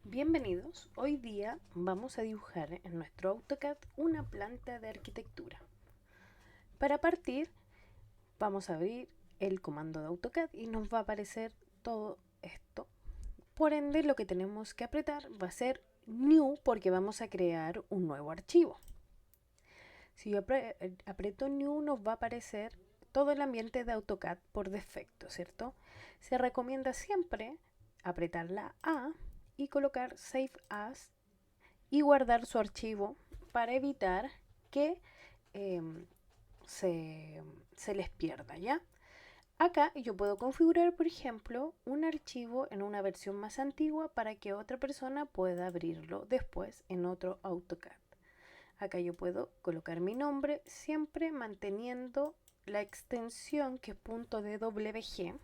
Bienvenidos, hoy día vamos a dibujar en nuestro AutoCAD una planta de arquitectura. Para partir vamos a abrir el comando de AutoCAD y nos va a aparecer todo esto. Por ende, lo que tenemos que apretar va a ser New porque vamos a crear un nuevo archivo. Si yo aprieto New, nos va a aparecer todo el ambiente de AutoCAD por defecto, ¿cierto? Se recomienda siempre apretar la A y colocar Save As y guardar su archivo para evitar que se les pierda, ¿ya? Acá yo puedo configurar, por ejemplo, un archivo en una versión más antigua para que otra persona pueda abrirlo después en otro AutoCAD. Acá yo puedo colocar mi nombre siempre manteniendo la extensión que es .dwg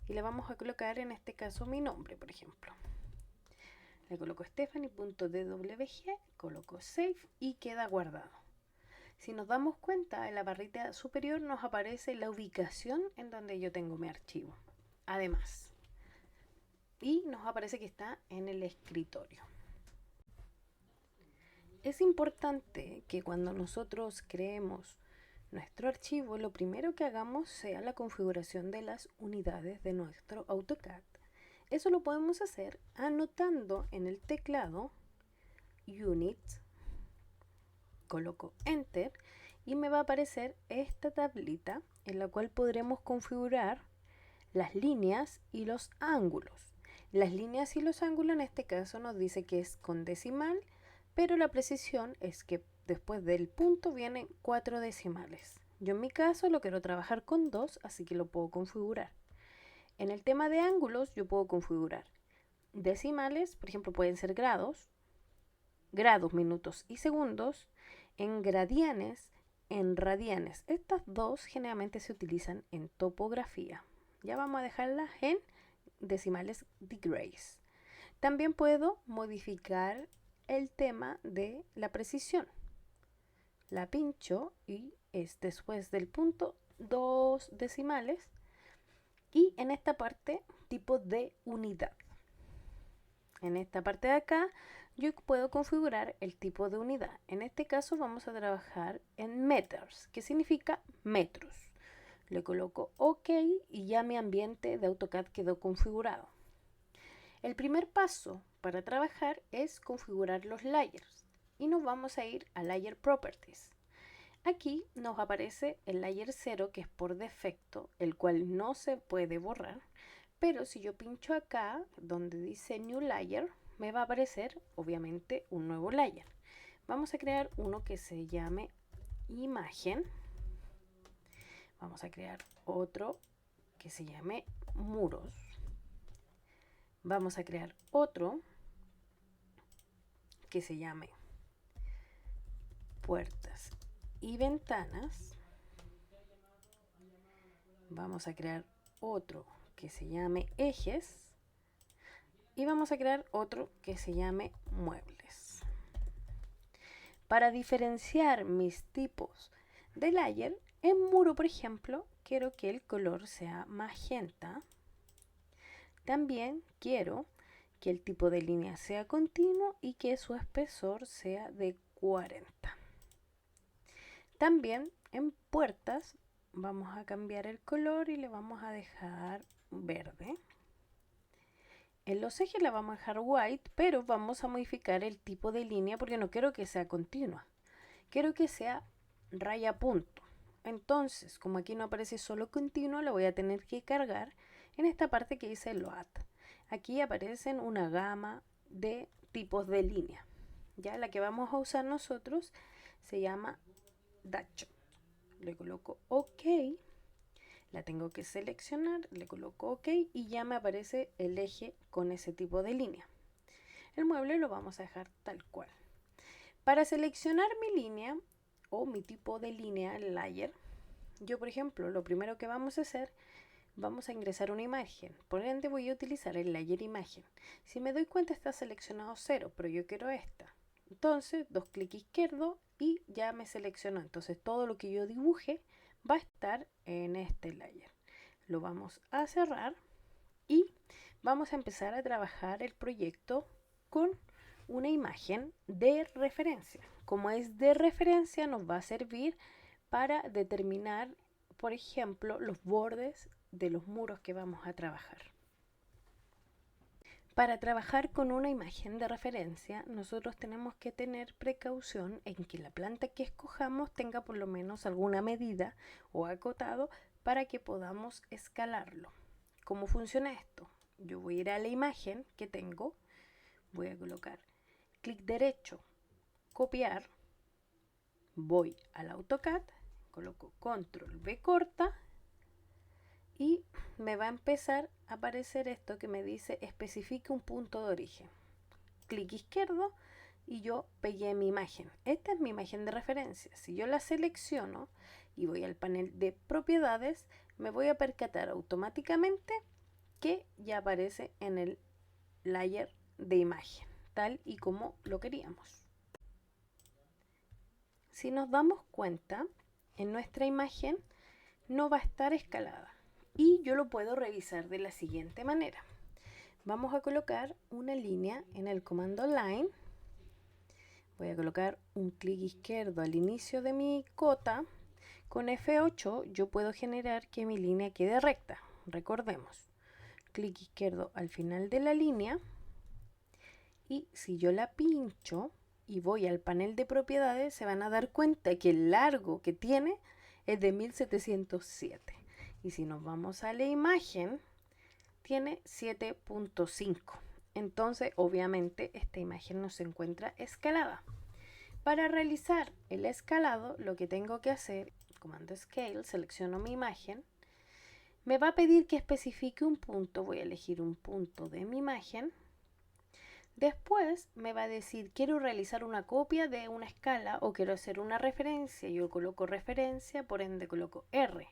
y le vamos a colocar en este caso mi nombre, por ejemplo. Le coloco Stephanie.dwg, coloco Save y queda guardado. Si nos damos cuenta, en la barrita superior nos aparece la ubicación en donde yo tengo mi archivo. Además, y nos aparece que está en el escritorio. Es importante que cuando nosotros creemos nuestro archivo, lo primero que hagamos sea la configuración de las unidades de nuestro AutoCAD. Eso lo podemos hacer anotando en el teclado Unit, coloco Enter y me va a aparecer esta tablita en la cual podremos configurar las líneas y los ángulos. Las líneas y los ángulos en este caso nos dice que es con decimal, pero la precisión es que después del punto vienen 4 decimales. Yo en mi caso lo quiero trabajar con 2, así que lo puedo configurar. En el tema de ángulos yo puedo configurar decimales, por ejemplo pueden ser grados, minutos y segundos, en gradianes, en radianes. Estas dos generalmente se utilizan en topografía. Ya vamos a dejarlas en decimales degrees. También puedo modificar el tema de la precisión. La pincho y es después del punto 2 decimales y en esta parte tipo de unidad. En esta parte de acá yo puedo configurar el tipo de unidad. En este caso vamos a trabajar en meters, que significa metros. Le coloco OK y ya mi ambiente de AutoCAD quedó configurado. El primer paso para trabajar es configurar los layers y nos vamos a ir a Layer Properties. Aquí nos aparece el layer 0 que es por defecto, el cual no se puede borrar, pero si yo pincho acá donde dice New Layer me va a aparecer obviamente un nuevo layer. Vamos a crear uno que se llame Imagen. Vamos a crear otro que se llame Muros. Vamos a crear otro que se llame Puertas y Ventanas. Vamos a crear otro que se llame Ejes. Y vamos a crear otro que se llame Muebles. Para diferenciar mis tipos de layer, en muro, por ejemplo, quiero que el color sea magenta. También quiero que el tipo de línea sea continuo y que su espesor sea de 40. También en puertas vamos a cambiar el color y le vamos a dejar verde. En los ejes la vamos a dejar white, pero vamos a modificar el tipo de línea porque no quiero que sea continua. Quiero que sea raya punto. Entonces, como aquí no aparece solo continuo, lo voy a tener que cargar en esta parte que dice load. Aquí aparecen una gama de tipos de línea. Ya la que vamos a usar nosotros se llama Dacho. Le coloco OK. La tengo que seleccionar, le coloco OK y ya me aparece el eje con ese tipo de línea. El mueble lo vamos a dejar tal cual. Para seleccionar mi línea o mi tipo de línea, el layer, yo por ejemplo, lo primero que vamos a hacer, vamos a ingresar una imagen. Por ende voy a utilizar el layer imagen. Si me doy cuenta está seleccionado 0, pero yo quiero esta. Entonces, 2 clic izquierdo y ya me seleccionó. Entonces, todo lo que yo dibuje va a estar en este layer. Lo vamos a cerrar y vamos a empezar a trabajar el proyecto con una imagen de referencia. Como es de referencia, nos va a servir para determinar, por ejemplo, los bordes de los muros que vamos a trabajar. Para trabajar con una imagen de referencia, nosotros tenemos que tener precaución en que la planta que escojamos tenga por lo menos alguna medida o acotado para que podamos escalarlo. ¿Cómo funciona esto? Yo voy a ir a la imagen que tengo, voy a colocar clic derecho, copiar, voy al AutoCAD, coloco control V corta y me va a empezar a aparecer esto que me dice especifique un punto de origen. Clic izquierdo y yo pegué mi imagen. Esta es mi imagen de referencia. Si yo la selecciono y voy al panel de propiedades, me voy a percatar automáticamente que ya aparece en el layer de imagen, tal y como lo queríamos. Si nos damos cuenta, en nuestra imagen no va a estar escalada. Y yo lo puedo revisar de la siguiente manera. Vamos a colocar una línea en el comando line. Voy a colocar un clic izquierdo al inicio de mi cota. Con F8 yo puedo generar que mi línea quede recta. Recordemos, clic izquierdo al final de la línea. Y si yo la pincho y voy al panel de propiedades, se van a dar cuenta que el largo que tiene es de 1707. Y si nos vamos a la imagen, tiene 7.5. Entonces, obviamente, esta imagen no se encuentra escalada. Para realizar el escalado, lo que tengo que hacer, comando Scale, selecciono mi imagen. Me va a pedir que especifique un punto. Voy a elegir un punto de mi imagen. Después me va a decir, quiero realizar una copia de una escala o quiero hacer una referencia. Yo coloco referencia, por ende coloco R.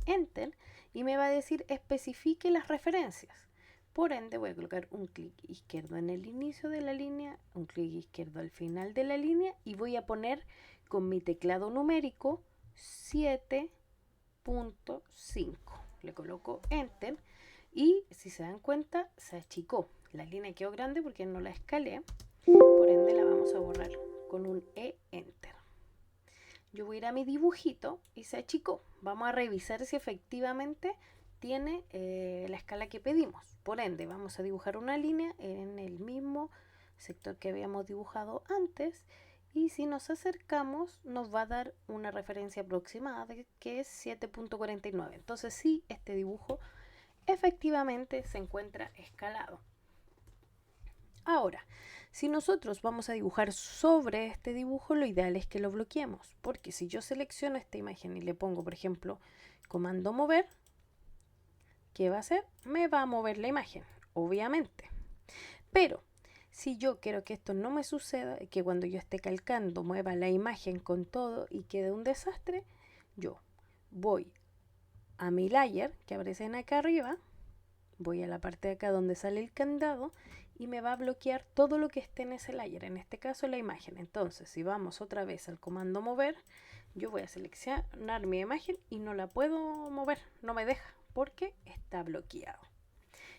Enter y me va a decir especifique las referencias. Por ende voy a colocar un clic izquierdo en el inicio de la línea, un clic izquierdo al final de la línea y voy a poner con mi teclado numérico 7.5. Le coloco Enter y si se dan cuenta se achicó. La línea quedó grande porque no la escalé, por ende la vamos a borrar con un Enter. Yo voy a ir a mi dibujito y se achicó. Vamos a revisar si efectivamente tiene la escala que pedimos. Por ende, vamos a dibujar una línea en el mismo sector que habíamos dibujado antes. Y si nos acercamos, nos va a dar una referencia aproximada que es 7.49. Entonces, sí, este dibujo efectivamente se encuentra escalado. Ahora, si nosotros vamos a dibujar sobre este dibujo, lo ideal es que lo bloqueemos, porque si yo selecciono esta imagen y le pongo, por ejemplo, comando mover, ¿qué va a hacer? Me va a mover la imagen, obviamente. Pero si yo quiero que esto no me suceda, que cuando yo esté calcando mueva la imagen con todo y quede un desastre, yo voy a mi layer que aparece acá arriba, voy a la parte de acá donde sale el candado y me va a bloquear todo lo que esté en ese layer, en este caso la imagen. Entonces, si vamos otra vez al comando mover, yo voy a seleccionar mi imagen y no la puedo mover, no me deja porque está bloqueado.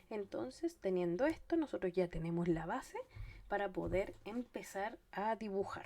Entonces, teniendo esto, nosotros ya tenemos la base para poder empezar a dibujar.